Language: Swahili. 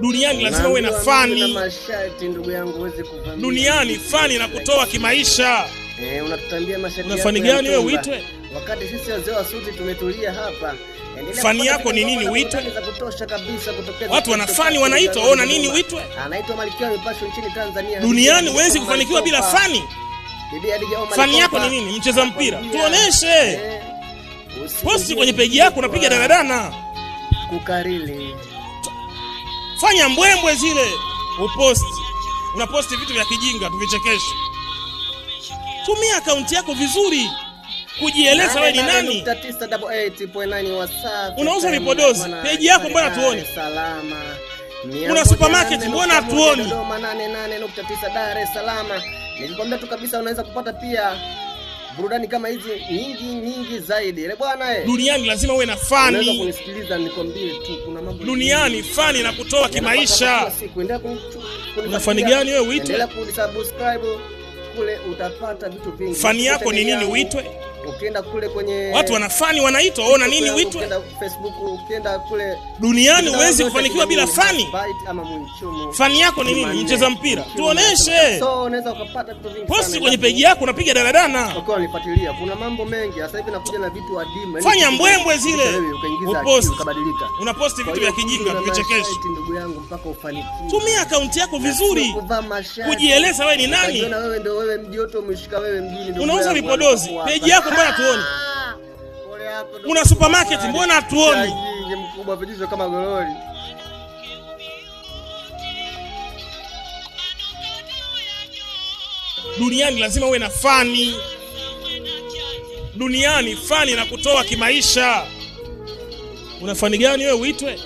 Duniani lazima uwe na fani. Mashati ndugu yangu uweze kuvamia. Duniani fani na kutoa kimaisha. Unatutambia mashati yako. Una fani gani wewe uitwe? Wakati sisi wazee wa suti tumetulia hapa. Fani yako ni nini uitwe? Za kutosha kabisa kutokea. Watu wana fani wanaitwa, ona nini uitwe? Anaitwa Malkia wa Mipasho nchini Tanzania. Duniani huwezi kufanikiwa bila fani. Fani yako ni nini? Mcheza mpira. Tuoneshe. Posti kwenye peji yako unapiga danadana. Kukarili. Fanya mbwembwe zile. Uposti. Unaposti vitu vya kijinga tuvichekeshe. Tumia akaunti yako vizuri. Kujieleza wewe ni nani? Unauza vipodozi. Peji yako mbona tuone? Una supermarket mbona hatuoni? 88.9 Dar es Salaam. Nilikwambia tu kabisa unaweza kupata pia burudani kama hizi nyingi zaidi. Ile bwana Duniani lazima uwe na fani. Unaweza kunisikiliza nikwambie tu kuna mambo. Duniani fani na kutoa kimaisha. Una fani gani wewe uitwe? Endelea kusubscribe kule utapata vitu vingi. Fani yako ni nini uitwe? Ukienda kule kwenye watu wana fani wanaitwa, ona nini uitwe? Ukienda Facebook, ukienda kule duniani huwezi kufanikiwa bila fani. Fani yako ni nini? Mcheza mpira. Tuoneshe. So unaweza ukapata vitu vingi. Posti kwenye peji yako unapiga daladana. Ukiwa unifuatilia kuna mambo mengi. Sasa hivi nakuja na vitu adimu. Fanya mbwembwe zile. Uposti ukabadilika. Unaposti vitu vya kijinga tuvichekeshe. Ndugu yangu mpaka ufanikiwe. Tumia akaunti yako vizuri. Kujieleza wewe ni nani? Unajiona wewe ndio wewe mjoto umeshika wewe mjini. Unauza vipodozi. Peji yako mbona tuone? Una supermarket mbona hatuoni? Mkubwa vijizo kama gololi. Duniani lazima uwe na fani. Duniani fani na kutoa kimaisha. Una fani gani wewe uitwe?